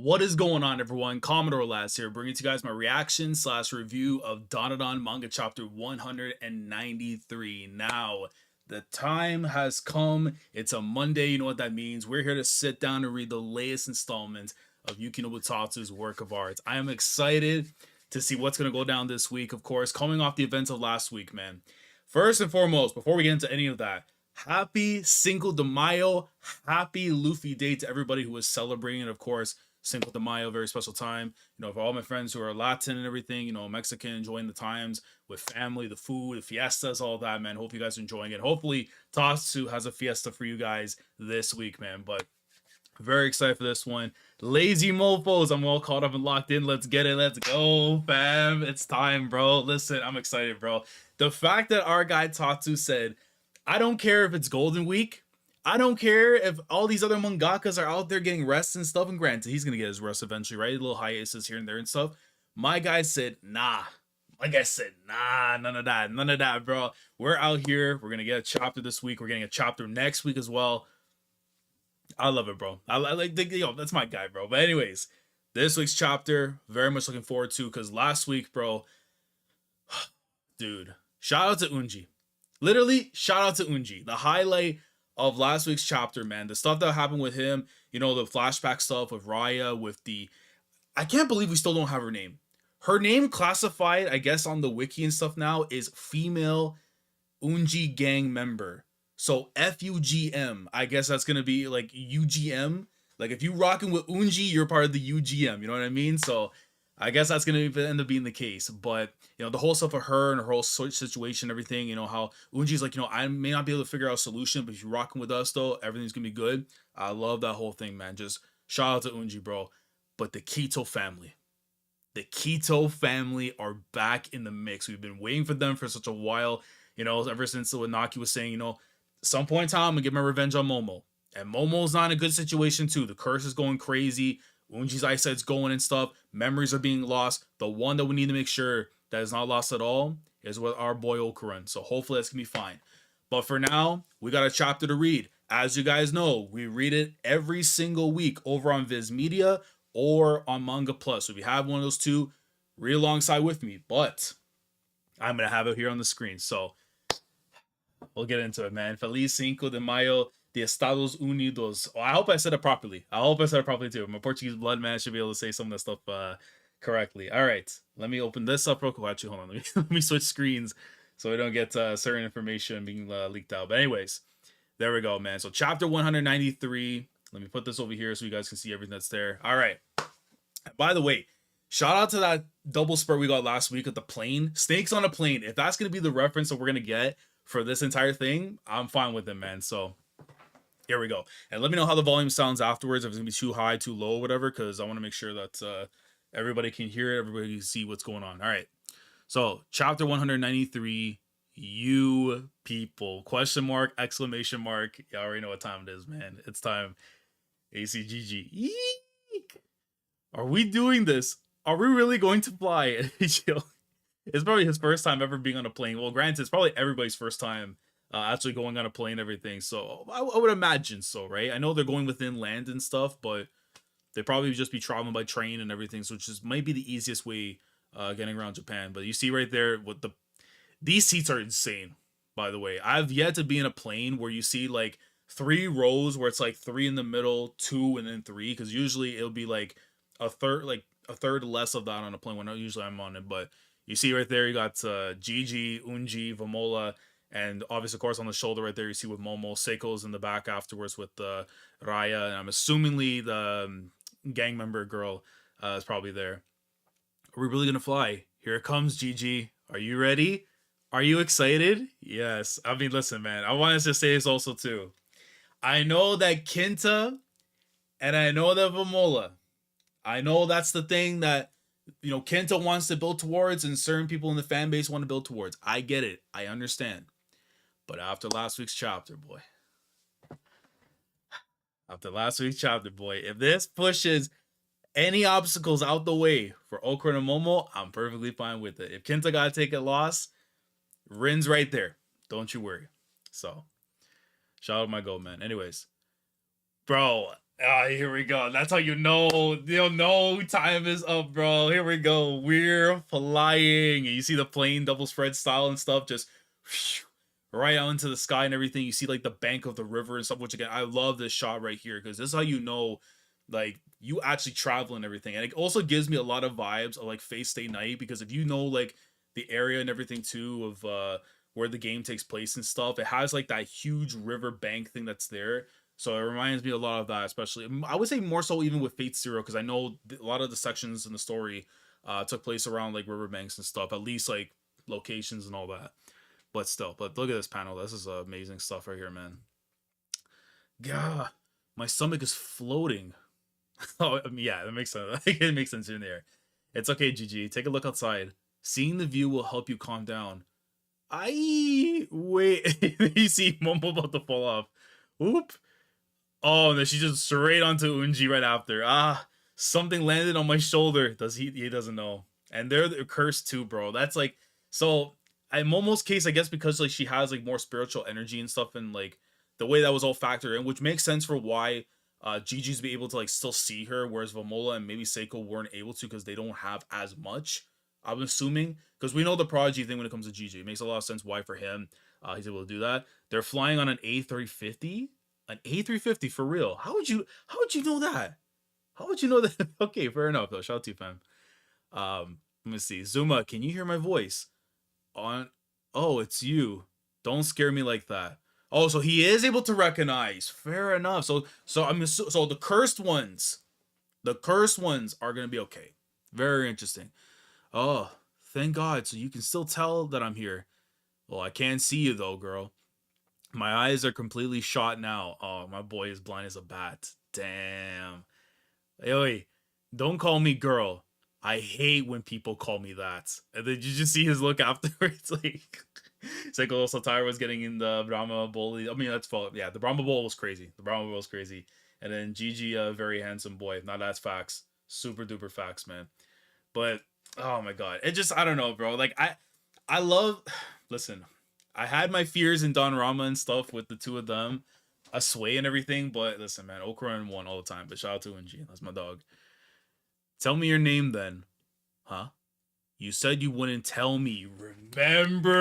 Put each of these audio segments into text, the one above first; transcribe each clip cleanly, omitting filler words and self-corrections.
What is going on, everyone? Commodore last here, bringing to you guys my reaction slash review of Dandadan manga chapter 193. Now, the time has come. It's a Monday. You know what that means. We're here to sit down and read the latest installment of Yuki Nobutatsu's work of art. I am excited to see what's going to go down this week, of course, coming off the events of last week, man. First and foremost, before we get into any of that, happy Cinco de Mayo, happy Luffy Day to everybody who is celebrating, of course. Cinco de Mayo, very special time. You know, for all my friends who are Latin and everything, you know, Mexican, enjoying the times with family, the food, the fiestas, all that, man. Hope you guys are enjoying it. Hopefully, Tatsu has a fiesta for you guys this week, man. But very excited for this one. Lazy mofos, I'm all caught up and locked in. Let's get it. Let's go, fam. It's time, bro. Listen, I'm excited, bro. The fact that our guy Tatsu said, I don't care if it's Golden Week. I don't care if all these other mangakas are out there getting rest and stuff. And granted, he's going to get his rest eventually, right? A little hiatus here and there and stuff. My guy said, nah. My guy said, nah, none of that. None of that, bro. We're out here. We're going to get a chapter this week. We're getting a chapter next week as well. I love it, bro. I like, yo, that's my guy, bro. But anyways, this week's chapter, very much looking forward to, because last week, bro, dude, shout out to Unji. Literally, shout out to Unji. The highlight of last week's chapter, man. The stuff that happened with him, you know, the flashback stuff with Raya, with the... I can't believe we still don't have her name. Her name classified, I guess, on the wiki and stuff now is female Unji gang member. So FUGM. I guess that's going to be like UGM. Like if you rocking with Unji, you're part of the UGM. You know what I mean? So I guess that's going to end up being the case. But, you know, the whole stuff with her and her whole situation, everything, you know, how Unji's like, you know, I may not be able to figure out a solution, but if you're rocking with us, though, everything's going to be good. I love that whole thing, man. Just shout out to Unji, bro. But the Keto family are back in the mix. We've been waiting for them for such a while, you know, ever since what Naki was saying, you know, at some point in time, I'm going to get my revenge on Momo. And Momo's not in a good situation, too. The curse is going crazy. Unji's eyesight's going and stuff. Memories are being lost. The one that we need to make sure that is not lost at all is with our boy Okuran. So hopefully that's going to be fine. But for now, we got a chapter to read. As you guys know, we read it every single week over on Viz Media or on Manga Plus. So if you have one of those two, read alongside with me. But I'm going to have it here on the screen. So we'll get into it, man. Feliz Cinco de Mayo de Estados Unidos. Oh, I hope I said it properly. I hope I said it properly too. My Portuguese blood, man, should be able to say some of that stuff correctly. All right, let me open this up real quick. Actually, hold on. Let me switch screens so we don't get certain information being leaked out. But anyways, there we go, man. So chapter 193. Let me put this over here so you guys can see everything that's there. All right. By the way, shout out to that double spurt we got last week at the plane. Snakes on a plane. If that's going to be the reference that we're going to get for this entire thing, I'm fine with it, man. So here we go. And let me know how the volume sounds afterwards, if it's going to be too high, too low, whatever, because I want to make sure that everybody can hear it, everybody can see what's going on. All right. So, chapter 193, you people, question mark, exclamation mark. You already know what time it is, man. It's time. ACGG. Eek. Are we doing this? Are we really going to fly? It's probably his first time ever being on a plane. Well, granted, it's probably everybody's first time actually going on a plane and everything. So I would imagine so, right? I know they're going within land and stuff, but they probably just be traveling by train and everything. So it just might be the easiest way getting around Japan. But you see right there, with these seats are insane, by the way. I've yet to be in a plane where you see like 3 rows where it's like 3 in the middle, 2, and then 3. Because usually it'll be like a third less of that on a plane when usually I'm on it. But you see right there, you got Jiji, Unji, Vamola, and obviously, of course, on the shoulder right there, you see with Momo. Seiko's in the back afterwards with Raya. And I'm assumingly the gang member girl is probably there. Are we really going to fly? Here it comes, Gigi. Are you ready? Are you excited? Yes. I mean, listen, man. I wanted to say this also, too. I know that Kinta and I know that Vamola. I know that's the thing that, you know, Kenta wants to build towards and certain people in the fan base want to build towards. I get it. I understand. But after last week's chapter, boy. If this pushes any obstacles out the way for Okura and Momo, I'm perfectly fine with it. If Kenta got to take a loss, Rin's right there. Don't you worry. So, shout out my goal, man. Anyways, bro, Ah, here we go. That's how you know time is up, bro. Here we go. We're flying. You see the plane double spread style and stuff just right out into the sky and everything. You see like the bank of the river and stuff, which again, I love this shot right here because this is how you know like you actually travel and everything. And it also gives me a lot of vibes of like Face Stay Night because if you know like the area and everything too of where the game takes place and stuff, it has like that huge river bank thing that's there, so it reminds me a lot of that, especially I would say more so even with Fate Zero because I know a lot of the sections in the story took place around like riverbanks and stuff, at least like locations and all that. But still, but look at this panel. This is amazing stuff right here, man. Yeah, my stomach is floating. Oh, I mean, yeah, that makes sense. It makes sense in there. It's okay, GG. Take a look outside. Seeing the view will help you calm down. I wait. You see Momo about to fall off. Oop. Oh, and then she just straight onto Unji right after. Ah, something landed on my shoulder. Does he doesn't know. And they're cursed too, bro. That's like so in Momo's case, I guess because like she has like more spiritual energy and stuff, and like the way that was all factored in, which makes sense for why Gigi's be able to like still see her, whereas Vamola and maybe Seiko weren't able to because they don't have as much. I'm assuming because we know the prodigy thing when it comes to Gigi. It makes a lot of sense why for him he's able to do that. They're flying on an A350, an A350 for real. How would you know that? How would you know that? Okay, fair enough though. Shout out to you, fam. Let me see. Zuma, can you hear my voice? On Oh, it's you. Don't scare me like that. Oh, so he is able to recognize. Fair enough. So the cursed ones are gonna be okay. Very interesting. Oh, thank God. So you can still tell that I'm here. Well, I can't see you though, girl. My eyes are completely shot now. Oh, my boy is blind as a bat. Damn. Hey, don't call me girl. I hate when people call me that. And then you just see his look afterwards. Like, it's like also Tyra was getting in the Brahma Bowl. I mean, that's fault. Yeah, the Brahma Bowl was crazy. The Brahma Bowl was crazy. And then Gigi, a very handsome boy. Now that's facts. Super duper facts, man. But oh my god, it just I don't know, bro. Like I love. Listen, I had my fears in Don Rama and stuff with the two of them, a sway and everything. But listen, man, Okran won all the time. But shout out to Unji, that's my dog. Tell me your name then, huh? You said you wouldn't tell me. Remember.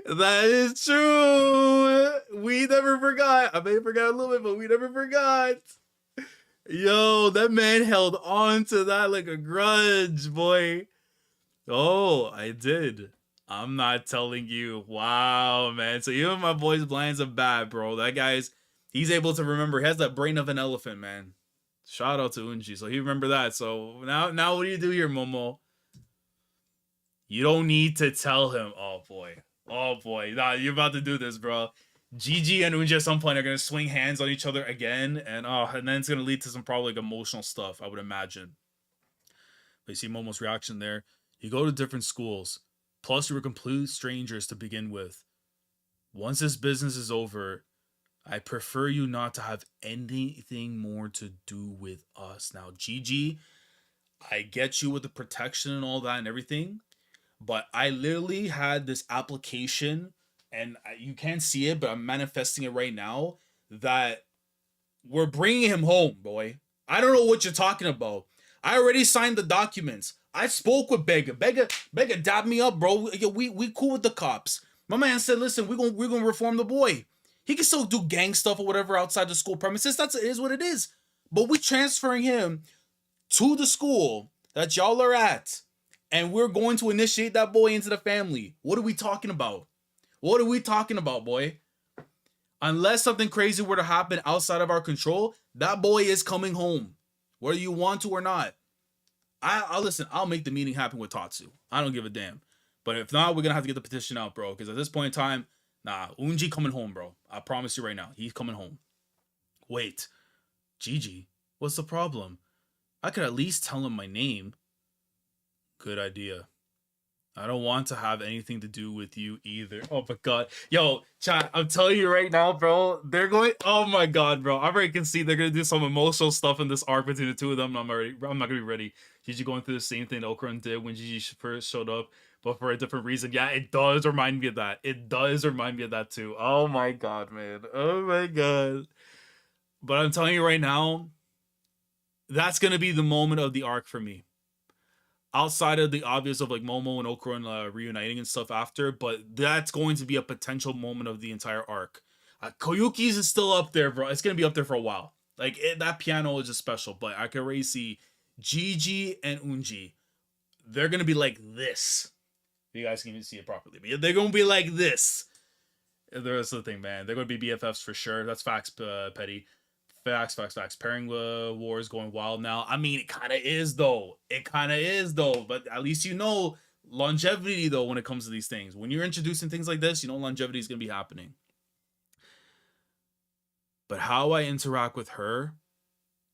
That is true. We never forgot. I may have forgot a little bit, but we never forgot. Yo, that man held on to that like a grudge, boy. Oh, I did. I'm not telling you. Wow, man. So even my boy's blinds are bad, bro. That guy's he's able to remember. He has that brain of an elephant, man. Shout out to Unji. So he remember that. So now what do you do here, Momo? You don't need to tell him. Oh boy. Oh boy. Nah, you're about to do this, bro. Jiji and Unji at some point are gonna swing hands on each other again, and then it's gonna lead to some probably like emotional stuff, I would imagine. But you see Momo's reaction there. You go to different schools, plus you were complete strangers to begin with. Once this business is over, I prefer you not to have anything more to do with us. Now, Gigi, I get you with the protection and all that and everything, but I literally had this application, and you can't see it, but I'm manifesting it right now, that we're bringing him home, boy. I don't know what you're talking about. I already signed the documents. I spoke with Bega. Bega dabbed me up, bro. We cool with the cops. My man said, listen, we're gonna reform the boy. He can still do gang stuff or whatever outside the school premises. It is what it is. But we transferring him to the school that y'all are at, and we're going to initiate that boy into the family. What are we talking about? What are we talking about, boy? Unless something crazy were to happen outside of our control, that boy is coming home, whether you want to or not. I'll listen. I'll make the meeting happen with Tatsu. I don't give a damn. But if not, we're gonna have to get the petition out, bro. Because at this point in time, nah, Unji coming home, bro. I promise you right now, he's coming home. Wait, Gigi, what's the problem? I could at least tell him my name. Good idea. I don't want to have anything to do with you either. Oh my god. Yo, chat, I'm telling you right now, bro. They're going, oh my god, bro. I already can see they're gonna do some emotional stuff in this arc between the two of them. I'm not gonna be ready. Gigi going through the same thing Okran did when Gigi first showed up. but for a different reason. Yeah, it does remind me of that. It does remind me of that too. Oh my god, man. Oh my god. But I'm telling you right now, that's gonna be the moment of the arc for me. Outside of the obvious of like Momo and Okran reuniting and stuff after, but that's going to be a potential moment of the entire arc. Koyuki's is still up there, bro. It's gonna be up there for a while. Like that piano is just special, but I can already see Jiji and Unji. They're gonna be like this. You guys can even see it properly, but they're gonna be like this. The rest of the thing, man. They're gonna be BFFs for sure. That's facts, Petty. Facts, facts, facts. Pairing war is going wild now. I mean, it kind of is though. It kind of is though. But at least you know longevity though when it comes to these things. When you're introducing things like this, you know longevity is gonna be happening. But how I interact with her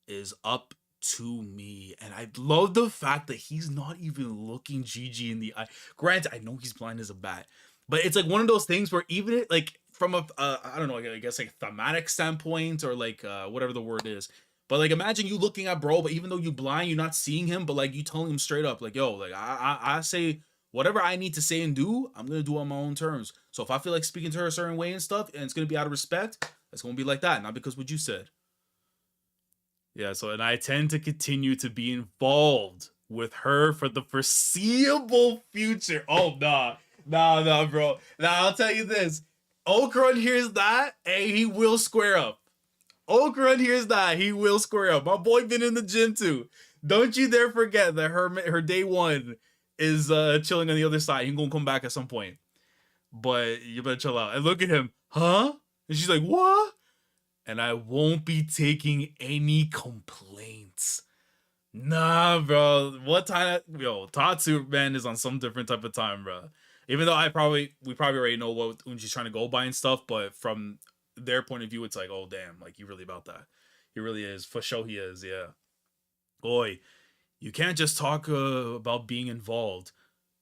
is up to me. And I love the fact that he's not even looking Gigi in the eye. Granted, I know he's blind as a bat, but it's like one of those things where even it, like from a I don't know, I guess like thematic standpoint or like whatever the word is. But like imagine you looking at bro, but even though you blind, you're not seeing him, but like you telling him straight up, like, yo, like I say whatever I need to say and do, I'm gonna do on my own terms. So if I feel like speaking to her a certain way and stuff, and it's gonna be out of respect, it's gonna be like that, not because what you said. Yeah, so and I tend to continue to be involved with her for the foreseeable future. Oh nah, bro. Now I'll tell you this. Okran hears that, and he will square up. Okran hears that, he will square up. My boy been in the gym too. Don't you dare forget that her day one is chilling on the other side. He gonna come back at some point. But you better chill out. And look at him, huh? And she's like, what? And I won't be taking any complaints. Nah, bro. What time? Yo, Tatsu man is on some different type of time, bro. Even though we probably already know what Unji's trying to go by and stuff, but from their point of view, it's like, oh damn, like he really about that. He really is for sure. He is, yeah. Boy, you can't just talk about being involved,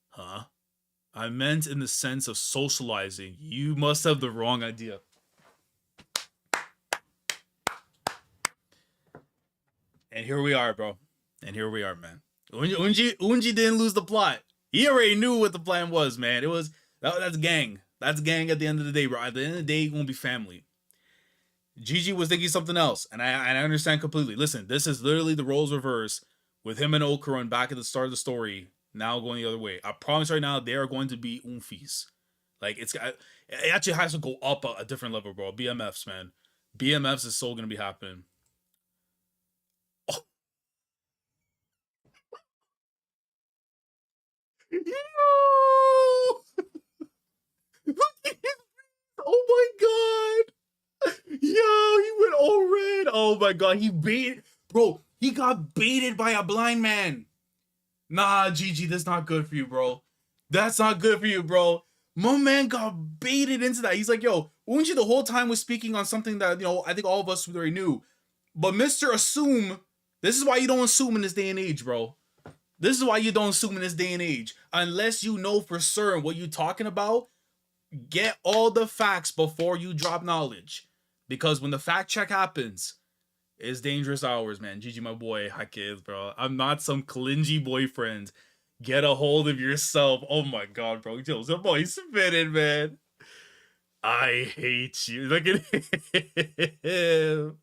huh? I meant in the sense of socializing. You must have the wrong idea. And here we are, bro. And here we are, man. Unji didn't lose the plot. He already knew what the plan was, man. It was that's gang. That's gang at the end of the day, bro. At the end of the day, it's gonna be family. Gigi was thinking something else, and I understand completely. Listen, this is literally the roles reverse with him and Okaran back at the start of the story. Now going the other way. I promise right now they are going to be Umfis. Like it actually has to go up a different level, bro. BMFs, man. BMFs is so gonna be happening. Yo! Oh my god! Yo, he went all red. Oh my god, he baited, bro. He got baited by a blind man. Nah, Gigi, that's not good for you, bro. That's not good for you, bro. My man got baited into that. He's like, yo, Unji the whole time was speaking on something that, you know, I think all of us already knew. But Mr. Assume, this is why you don't assume in this day and age, bro. This is why you don't assume in this day and age. Unless you know for certain what you're talking about, get all the facts before you drop knowledge. Because when the fact check happens, it's dangerous hours, man. Gigi, my boy, hi kids, bro. I'm not some clingy boyfriend. Get a hold of yourself. Oh my god, bro. Yo, some boy spitting, man. I hate you. Look at him.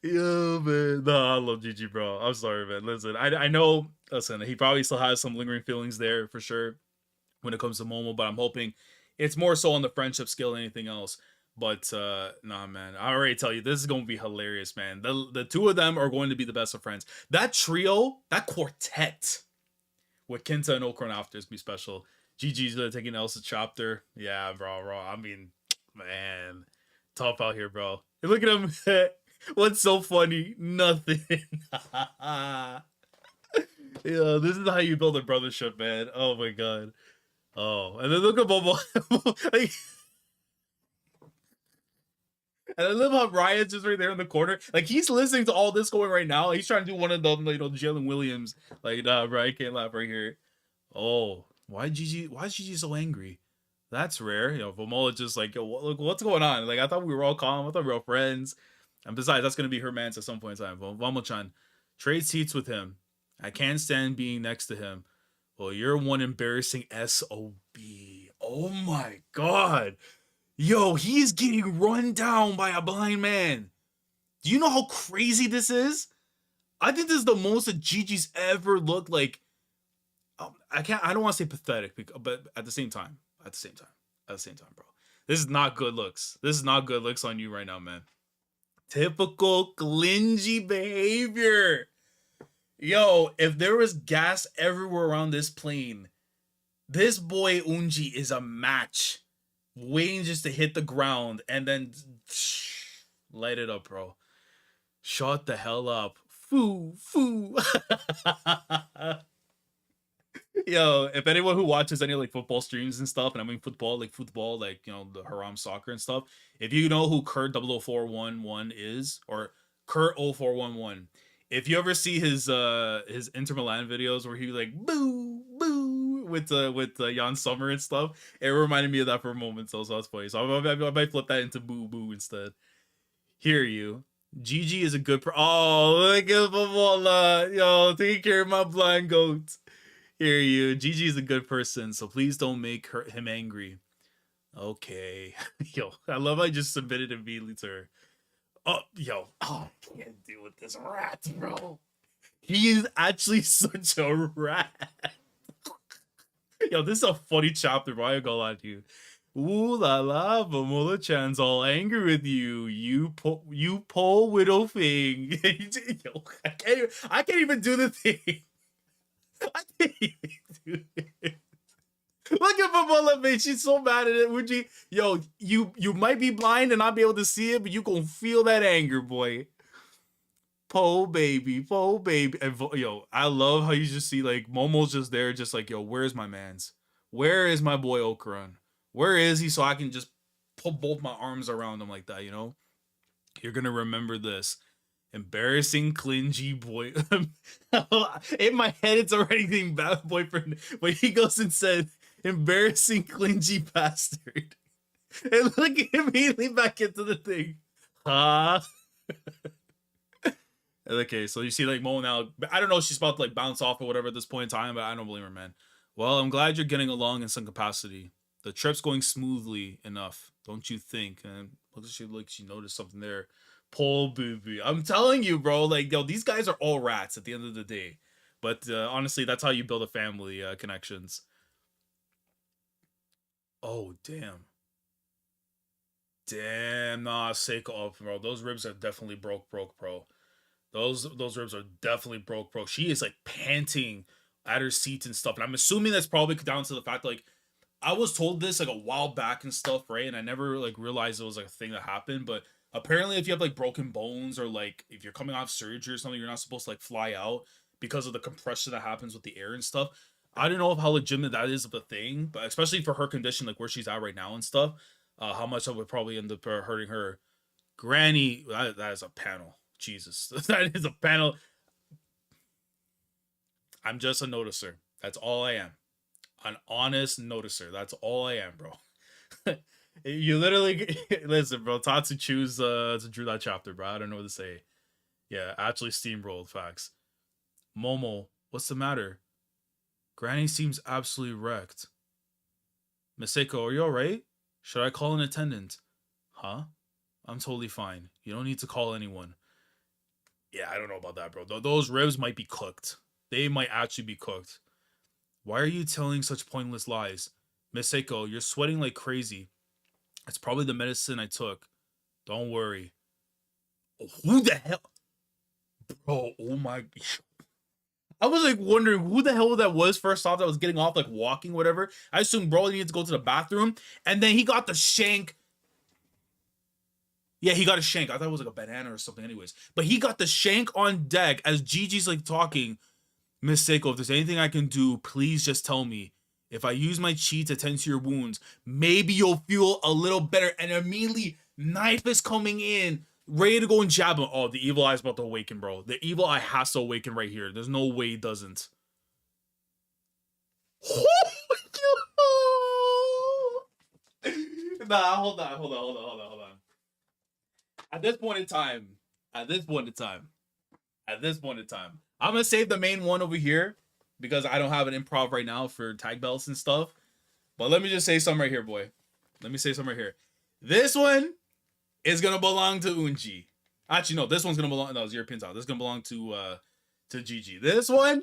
Yo, man. Nah, I love Gigi, bro. I'm sorry, man. Listen, I know, listen, he probably still has some lingering feelings there for sure when it comes to Momo, but I'm hoping it's more so on the friendship scale than anything else. But nah, man, I already tell you, this is going to be hilarious, man. The two of them are going to be the best of friends. That trio, that quartet with Kenta and Okran after is going to be special. Gigi's taking Elsa chapter. Yeah, bro. I mean, man, tough out here, bro. Look at him. What's so funny? Nothing. Yeah, this is how you build a brothership, man. Oh my god. Oh, and then look at Bobo. Like, and I love how Ryan's just right there in the corner. Like he's listening to all this going right now. He's trying to do one of them, you know, Jalen Williams. Like, nah, bro, I can't laugh right here. Oh, why Gigi? Why is Gigi so angry? That's rare. You know, Vamola just like, yo, look, what's going on? Like, I thought we were all calm. I thought we were all friends. And besides, that's gonna be her man at some point in time. Vamo-chan, trade seats with him. I can't stand being next to him. Well, you're one embarrassing SOB. Oh my god. Yo, he's getting run down by a blind man. Do you know how crazy this is? I think this is the most that Gigi's ever looked like. I don't want to say pathetic, but at the same time, bro. This is not good looks. This is not good looks on you right now, man. Typical clingy behavior. Yo, if there was gas everywhere around this plane, this boy Unji is a match. Waiting just to hit the ground and then light it up, bro. Shut the hell up. Foo, foo. Yo, if anyone who watches any like football streams and stuff, and I mean football, like, you know, the Haram soccer and stuff, if you know who Kurt 00411 is, or Kurt 0411, if you ever see his Inter Milan videos where he like boo boo with Jan Sommer and stuff, it reminded me of that for a moment, so that's funny. So I might flip that into boo boo instead. Hear you. Jiji is a good oh, look at Vamola. Yo, take care of my blind goat. Hear you. Jiji is a good person, so please don't make him angry. Okay. Yo, I love I just submitted immediately to her. Oh, yo. Oh, I can't deal with this rat, bro. He is actually such a rat. Yo, this is a funny chapter, bro. I ain't gonna lie to you. Ooh la la, Vamola Chan's all angry with you. You poor widow thing. Yo, I can't even do the thing. I can't even do it. Look at Vamola, man. She's so mad at it. Unji, yo, you might be blind and not be able to see it, but you gonna feel that anger, boy. Po baby, po baby. And yo, I love how you just see like Momo's just there, just like, yo, where's my man's? Where is my boy Okran? Where is he? So I can just put both my arms around him like that, you know? You're gonna remember this. Embarrassing, clingy boy. In my head, it's already being bad boyfriend, but he goes and said, embarrassing, clingy bastard. And look immediately back into the thing. Huh? Okay, so you see like Mo now. I don't know if she's about to like bounce off or whatever at this point in time, but I don't blame her, man. Well, I'm glad you're getting along in some capacity. The trip's going smoothly enough, don't you think? And looks like she noticed something there. Paul Booby. I'm telling you, bro. Like, yo, these guys are all rats at the end of the day. But honestly, that's how you build a family connections. Oh, damn. Damn, nah, Seiko, oh, bro. Those ribs are definitely broke, bro. Those ribs are definitely broke, bro. She is like panting at her seat and stuff. And I'm assuming that's probably down to the fact like I was told this like a while back and stuff, right? And I never like realized it was like a thing that happened. But apparently, if you have like broken bones or like if you're coming off surgery or something, you're not supposed to like fly out because of the compression that happens with the air and stuff. I don't know how legitimate that is of a thing, but especially for her condition, like where she's at right now and stuff, how much that would probably end up hurting her. Granny, that is a panel. Jesus, that is a panel. I'm just a noticer. That's all I am. An honest noticer. That's all I am, bro. You literally listen, bro. Tatsu choose to drew that chapter, bro. I don't know what to say. Yeah, actually steamrolled facts. Momo, what's the matter? Granny seems absolutely wrecked. Miseko, are you alright? Should I call an attendant? Huh? I'm totally fine. You don't need to call anyone. Yeah, I don't know about that, bro. Those ribs might be cooked. They might actually be cooked. Why are you telling such pointless lies? Miseko, you're sweating like crazy. It's probably the medicine I took. Don't worry. Oh, who the hell? Bro, oh my. I was like wondering who the hell that was first off that was getting off, like walking, whatever. I assumed bro needed to go to the bathroom. And then he got the shank. Yeah, he got a shank. I thought it was like a banana or something, anyways. But he got the shank on deck as Gigi's like talking. Miss Seiko, if there's anything I can do, please just tell me. If I use my chi to tend to your wounds, maybe you'll feel a little better. And immediately, knife is coming in, ready to go and jab him. Oh, the evil eye's about to awaken, bro. The evil eye has to awaken right here. There's no way it doesn't. Nah, hold on. At this point in time, I'm gonna save the main one over here because I don't have an improv right now for tag belts and stuff. But let me just say something right here, boy. Let me say something right here. This one is gonna belong to Unji. Actually, no, this one's gonna belong. No, it's European style. This is gonna belong to Jiji. This one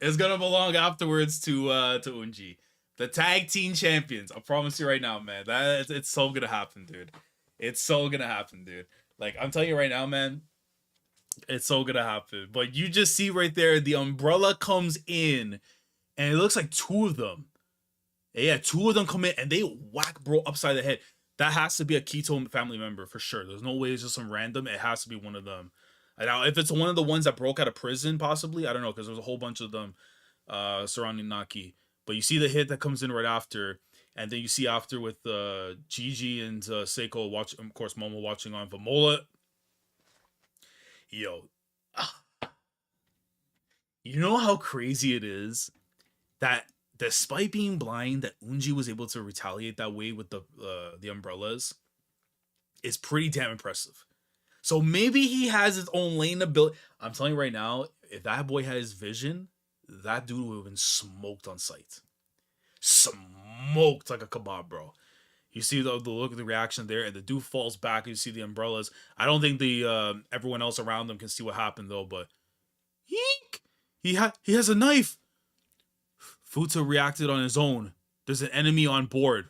is gonna belong afterwards to Unji. The tag team champions. I promise you right now, man. It's so gonna happen, dude. It's so gonna happen, dude. Like I'm telling you right now, man. It's so gonna happen. But you just see right there, the umbrella comes in, and it looks like two of them. Yeah, two of them come in and they whack bro upside the head. That has to be a Keto family member for sure. There's no way it's just some random. It has to be one of them. Now, if it's one of the ones that broke out of prison, possibly, I don't know, because there's a whole bunch of them surrounding Naki. But you see the hit that comes in right after, and then you see after with Gigi and Seiko watch, of course, Momo watching on Vamola. Yo, you know how crazy it is that despite being blind, that Unji was able to retaliate that way with the umbrellas is pretty damn impressive. So maybe he has his own lane ability. I'm telling you right now, if that boy had his vision, that dude would have been smoked on sight. Smoked like a kebab, bro. You see the look of the reaction there, and the dude falls back. You see the umbrellas. I don't think the everyone else around them can see what happened though. But yeek! He has a knife. Futa reacted on his own. There's an enemy on board.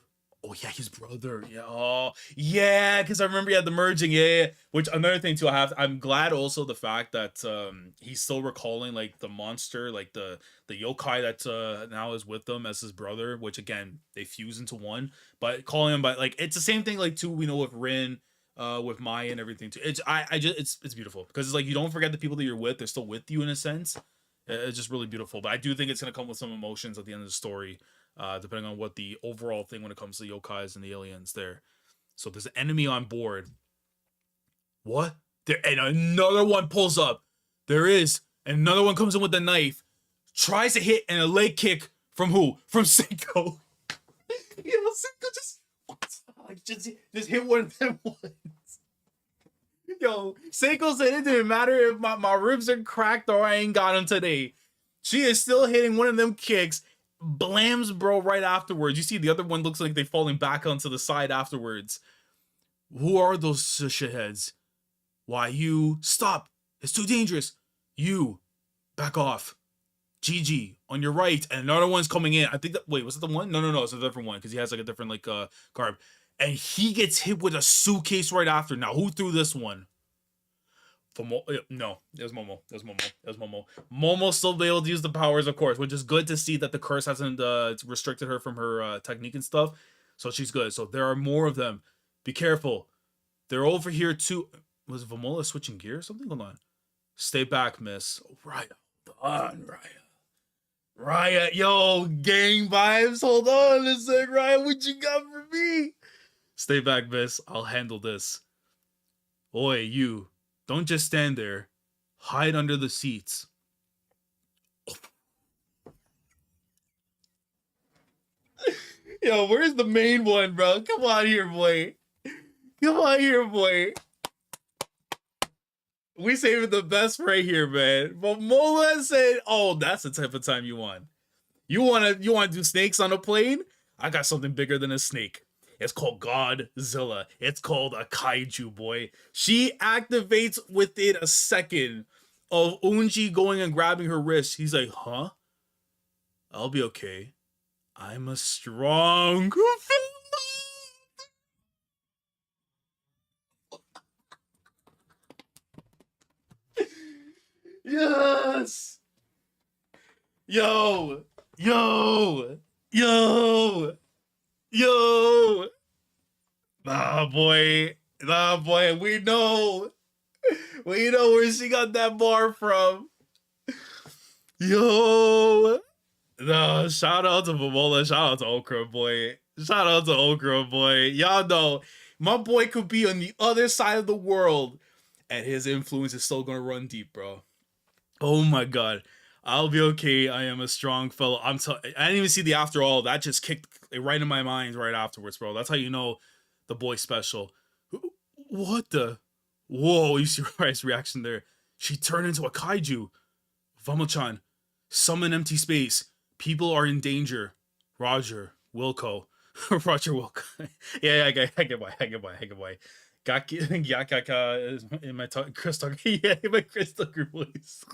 Oh yeah, his brother. Yeah, oh yeah, because I remember he had the merging. Yeah. Which another thing too, I'm glad also the fact that he's still recalling like the monster, like the yokai that now is with them as his brother. Which again they fuse into one. But calling him by like it's the same thing like too we know with Rin, with Maya and everything too. I just it's beautiful because it's like you don't forget the people that you're with. They're still with you in a sense. It's just really beautiful. But I do think it's gonna come with some emotions at the end of the story. Depending on what the overall thing when it comes to the yokais and the aliens there. So there's an enemy on board. What? There and another one pulls up. There is. And another one comes in with a knife. Tries to hit and a leg kick from who? From Seiko. You know, Seiko just hit one of them ones. Yo, Seiko said it didn't matter if my ribs are cracked or I ain't got them today. She is still hitting one of them kicks. Blams bro right afterwards. You see the other one looks like they're falling back onto the side afterwards. Who are those shitheads? Why you stop? It's too dangerous. You back off. Gigi on your right, and another one's coming in. I think that wait, was it the one? No, it's a different one because he has like a different like garb, and he gets hit with a suitcase right after. Now who threw this one? No, it was Momo. Momo still be able to use the powers, of course, which is good to see that the curse hasn't restricted her from her technique and stuff. So she's good. So there are more of them. Be careful. They're over here too. Was Vamola switching gear or something? Hold on. Stay back, miss. Raya. Hold on, Raya, yo, gang vibes. Hold on a sec, Raya. What you got for me? Stay back, miss. I'll handle this. Oi, you. Don't just stand there. Hide under the seats. Yo, where's the main one, bro? Come on here, boy. Come on here, boy. We saving the best right here, man. But Mola said, "Oh, that's the type of time you want. You wanna do snakes on a plane? I got something bigger than a snake. It's called Godzilla. It's called a kaiju, boy." She activates within a second of Unji going and grabbing her wrist. He's like, huh? I'll be okay. I'm a strong Yes! Yo! Yo! Yo! Yo! Nah, boy. We know. We know where she got that bar from. Yo! No, shout out to Vamola. Shout out to Okra, boy. Shout out to Okra, boy. Y'all know, my boy could be on the other side of the world, and his influence is still gonna run deep, bro. Oh my god. I'll be okay. I am a strong fellow. I didn't even see the after all. That just kicked it right in my mind right afterwards, bro. That's how you know the boy special. What the? Whoa, you see Rai's reaction there. She turned into a kaiju. Vamo-chan, Summon empty space. People are in danger. Roger Wilco. Roger Wilco. Yeah, I get why. I get why. I get why. Gakaka is in my crystal. Yeah, in my crystal group voice.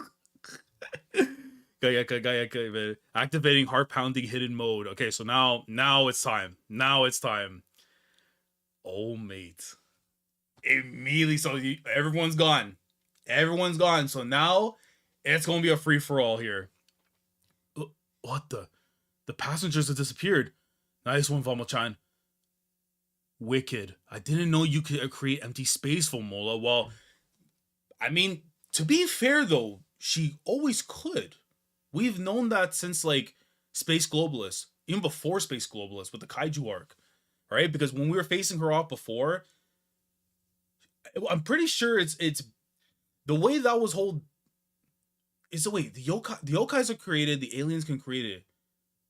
Gayaka, man. Activating heart pounding hidden mode. Okay, so now it's time. Now it's time. Oh, mate. Immediately, so everyone's gone. Everyone's gone. So now it's gonna be a free for all here. What the? The passengers have disappeared. Nice one, Vamo-chan. Wicked. I didn't know you could create empty space, Vamola. Well, I mean, to be fair though, she always could. We've known that since like Space Globalist, even before Space Globalist with the Kaiju arc, right? Because when we were facing her off before, I'm pretty sure it's the way that was whole. Is the way the yokais are created, the aliens can create it.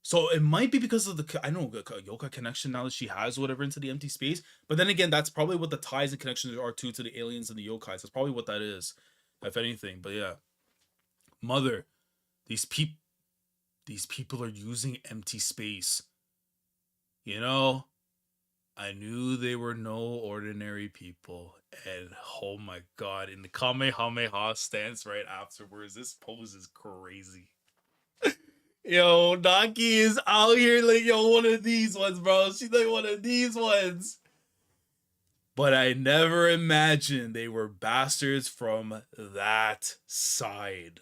So it might be because of the I know yokai connection now that she has whatever into the empty space. But then again, that's probably what the ties and connections are to the aliens and the yokais. That's probably what that is, if anything. But yeah, mother, these people are using empty space. You know, I knew they were no ordinary people. And oh my god, in the Kamehameha stance right afterwards, this pose is crazy. Yo, Naki is out here like, yo, one of these ones, bro. She's like one of these ones. But I never imagined they were bastards from that side.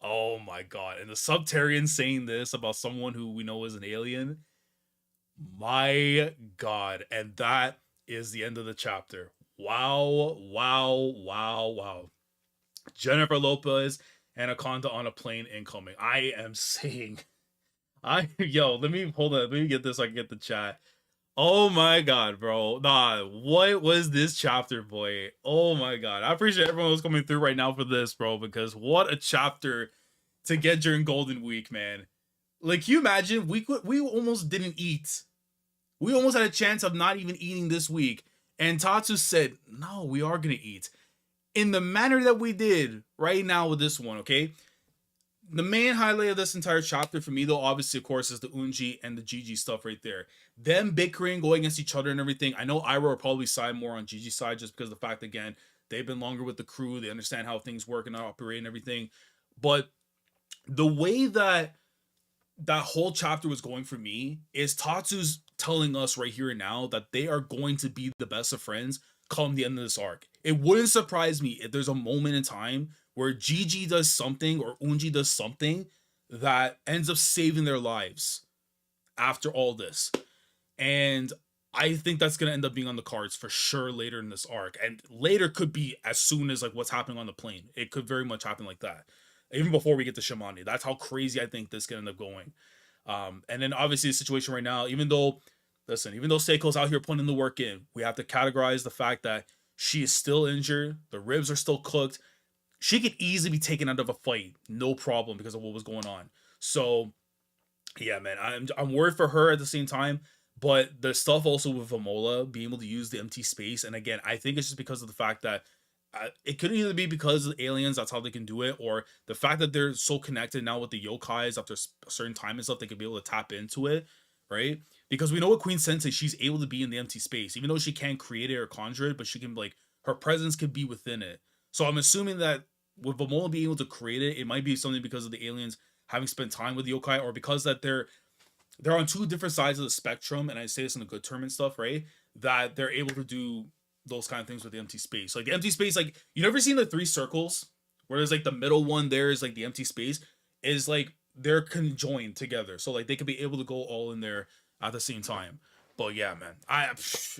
Oh my god. And the Subtarian saying this about someone who we know is an alien. My god. And that is the end of the chapter. Wow, wow, wow, wow. Jennifer Lopez Anaconda on a plane incoming. I am saying, let me hold on. Let me get this so I can get the chat. Oh my god, bro. Nah, what was this chapter, boy? Oh my god. I appreciate everyone who's coming through right now for this, bro, because what a chapter to get during Golden Week, man. Like, can you imagine? We almost didn't eat. We almost had a chance of not even eating this week. And Tatsu said, no, we are gonna eat. In the manner that we did right now with this one, okay? The main highlight of this entire chapter for me, though, obviously, of course, is the Unji and the Jiji stuff right there. Them bickering, going against each other and everything. I know Iroh will probably side more on Jiji's side just because of the fact, again, they've been longer with the crew. They understand how things work and operate and everything. But the way that whole chapter was going for me is Tatsu's telling us right here and now that they are going to be the best of friends come the end of this arc. It wouldn't surprise me if there's a moment in time where Jiji does something or Unji does something that ends up saving their lives after all this. And I think that's going to end up being on the cards for sure later in this arc. And later could be as soon as like what's happening on the plane. It could very much happen like that. Even before we get to Shimani. That's how crazy I think this can end up going. And then obviously the situation right now, even though Seiko's out here putting the work in, we have to categorize the fact that she is still injured. The ribs are still cooked. She could easily be taken out of a fight, no problem, because of what was going on. So, yeah, man, I'm worried for her at the same time. But the stuff also with Vamola being able to use the empty space, and again, I think it's just because of the fact that it could either be because of the aliens, that's how they can do it, or the fact that they're so connected now with the yokais after a certain time and stuff, they could be able to tap into it, right? Because we know with Queen Sensei, she's able to be in the empty space, even though she can't create it or conjure it, but she can, like, her presence could be within it. So I'm assuming that with Vamola being able to create it, it might be something because of the aliens having spent time with the yokai, or because that they're on two different sides of the spectrum, and I say this in a good term and stuff, right? That they're able to do those kind of things with the empty space. Like the empty space, like you never seen the three circles where there's like the middle one there is like the empty space, is like they're conjoined together. So like they could be able to go all in there at the same time. But yeah, man,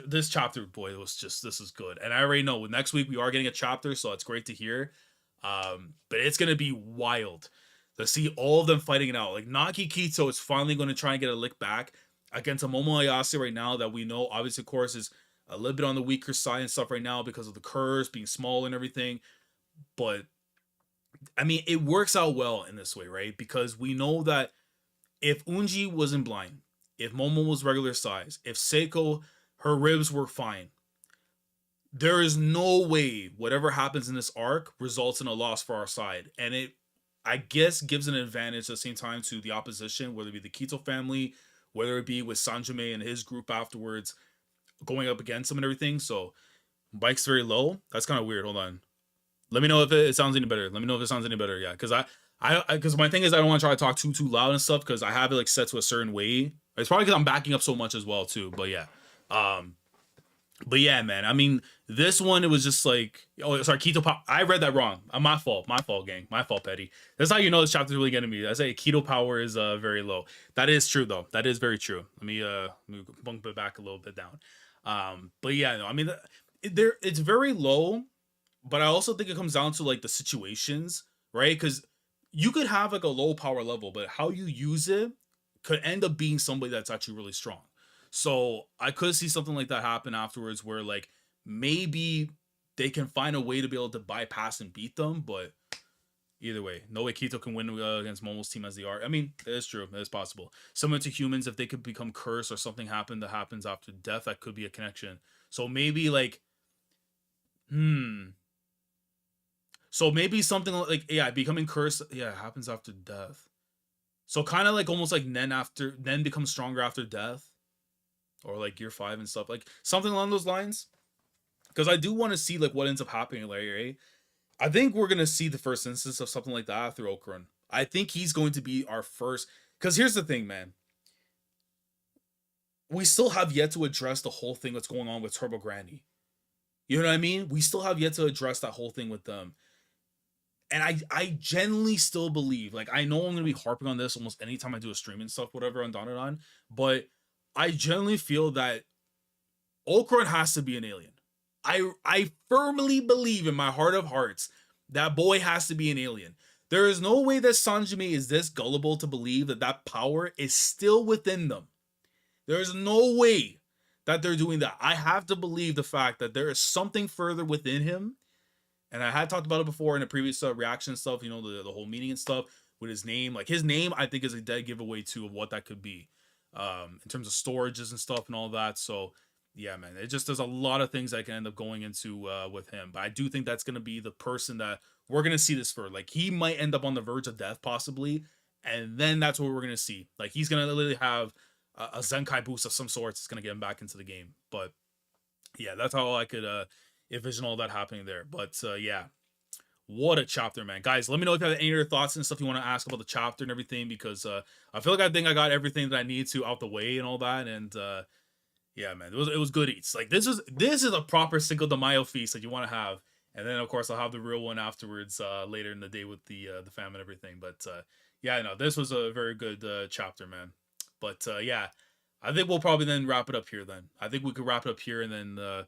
this chapter, boy, this is good. And I already know next week we are getting a chapter, so it's great to hear. But it's gonna be wild to see all of them fighting it out. Like Naki Kito is finally going to try and get a lick back against a Momo Ayase right now that we know, obviously, of course, is a little bit on the weaker side and stuff right now because of the curves being small and everything. But I mean, it works out well in this way, right? Because we know that if Unji wasn't blind, if Momo was regular size, if Seiko, her ribs were fine, there is no way whatever happens in this arc results in a loss for our side. And it I guess gives an advantage at the same time to the opposition, whether it be the Kito family, whether it be with Sanjime and his group afterwards going up against him and everything. So Mike's very low. That's kind of weird. Hold on. Let me know if it sounds any better. Let me know if it sounds any better. Yeah, because because my thing is I don't want to try to talk too loud and stuff because I have it like set to a certain way. It's probably because I'm backing up so much as well too. But yeah, um, but yeah, man. I mean, this one it was just like, oh, sorry, Keto Power. I read that wrong. My fault, gang. My fault, Petty. That's how you know this chapter's really getting me. I say Keto Power is very low. That is true though. That is very true. Let me bump it back a little bit down. But yeah, no, I mean, it's very low, but I also think it comes down to like the situations, right? Because you could have like a low power level, but how you use it could end up being somebody that's actually really strong. So I could see something like that happen afterwards where like maybe they can find a way to be able to bypass and beat them, but either way, no way Kito can win against Momo's team as they are. I mean, it is true. It is possible. Similar to humans, if they could become cursed or something that happens after death, that could be a connection. So maybe like, hmm. So maybe something like, yeah, becoming cursed, yeah, it happens after death. So kind of like almost like Nen becomes stronger after death, or like Gear 5 and stuff, like something along those lines. Because I do want to see like what ends up happening, like, right? I think we're gonna see the first instance of something like that through Okran. I think he's going to be our first. Because here's the thing, man. We still have yet to address the whole thing that's going on with Turbo Granny. You know what I mean? We still have yet to address that whole thing with them. And I genuinely still believe, like, I know I'm gonna be harping on this almost anytime I do a stream and stuff, whatever on Dandadan, but I genuinely feel that Okran has to be an alien. I firmly believe in my heart of hearts that boy has to be an alien. There is no way that Sanjime is this gullible to believe that that power is still within them. There is no way that they're doing that. I have to believe the fact that there is something further within him. And I had talked about it before in the previous reaction stuff, you know, the whole meaning and stuff with his name. Like his name, I think is a dead giveaway too of what that could be, in terms of storages and stuff and all that. So yeah, man, it just there's a lot of things that can end up going into with him. But I do think that's gonna be the person that we're gonna see this for. Like he might end up on the verge of death possibly, and then that's what we're gonna see. Like he's gonna literally have a Zenkai boost of some sorts. It's gonna get him back into the game. But yeah, that's how I could envision all that happening there. But yeah, what a chapter, man. Guys, let me know if you have any other thoughts and stuff you want to ask about the chapter and everything, because I feel like I think I got everything that I need to out the way and all that. And yeah, man, it was good eats. Like this is a proper Cinco de Mayo feast that you want to have. And then of course I'll have the real one afterwards later in the day with the fam and everything. But yeah, no, this was a very good chapter, man. But yeah, I think we'll probably then wrap it up here then. I think we could wrap it up here and then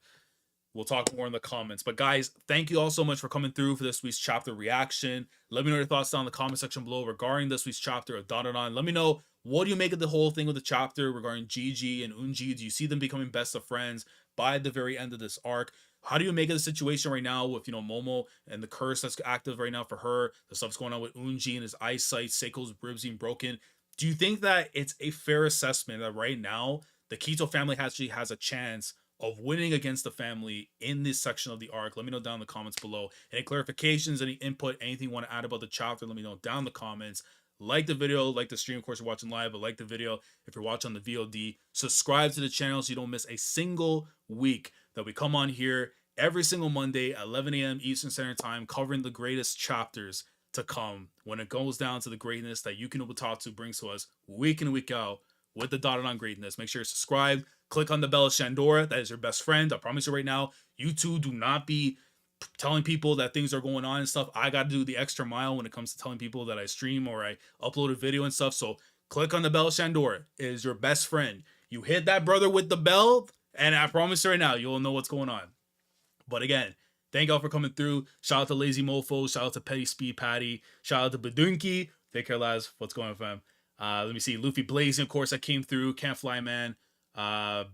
we'll talk more in the comments. But guys, thank you all so much for coming through for this week's chapter reaction. Let me know your thoughts down in the comment section below regarding this week's chapter of Dandadan. Let me know, what do you make of the whole thing with the chapter regarding Jiji and Unji? Do you see them becoming best of friends by the very end of this arc? How do you make of the situation right now with, you know, Momo and the curse that's active right now for her? The stuff's going on with Unji and his eyesight, Seiko's ribs being broken. Do you think that it's a fair assessment that right now the Kito family actually has a chance of winning against the family in this section of the arc? Let me know down in the comments below. Any clarifications, any input, anything you want to add about the chapter, let me know down in the comments. Like the video, like the stream, of course, you're watching live, but like the video if you're watching on the VOD. Subscribe to the channel so you don't miss a single week that we come on here every single Monday at 11 a.m. Eastern Standard Time, covering the greatest chapters to come when it goes down to the greatness that Yuki no Butatsu brings to us week in, week out with the Dandadan greatness. Make sure you're subscribed. Click on the bell of Shandora. That is your best friend. I promise you right now, you two do not be telling people that things are going on and stuff. I got to do the extra mile when it comes to telling people that I stream or I upload a video and stuff. So click on the bell of Shandora. It is your best friend. You hit that brother with the bell, and I promise you right now, you'll know what's going on. But again, thank y'all for coming through. Shout out to Lazy Mofo. Shout out to Petty Speed Patty. Shout out to Badunki. Take care, lads. What's going on, fam? Let me see. Luffy Blazing, of course, that came through. Can't Fly Man. I'm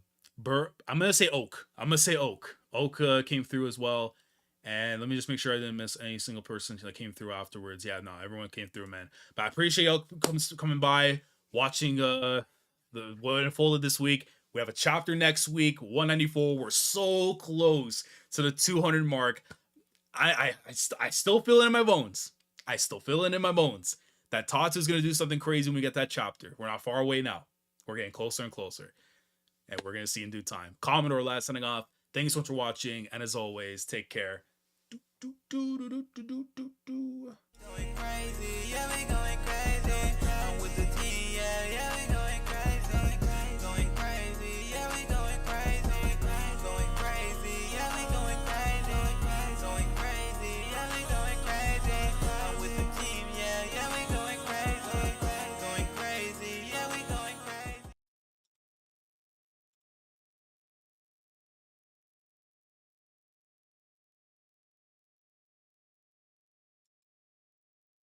gonna say Oak. Oak came through as well. And let me just make sure I didn't miss any single person that came through afterwards. Yeah, no, everyone came through, man. But I appreciate y'all coming by, watching what unfolded this week. We have a chapter next week, 194. We're so close to the 200 mark. I still feel it in my bones. I still feel it in my bones that Tatsu's going to do something crazy when we get that chapter. We're not far away now. We're getting closer and closer. And we're going to see in due time. Commodore last signing off. Thanks so much for watching. And as always, take care. Going crazy, yeah, we going crazy.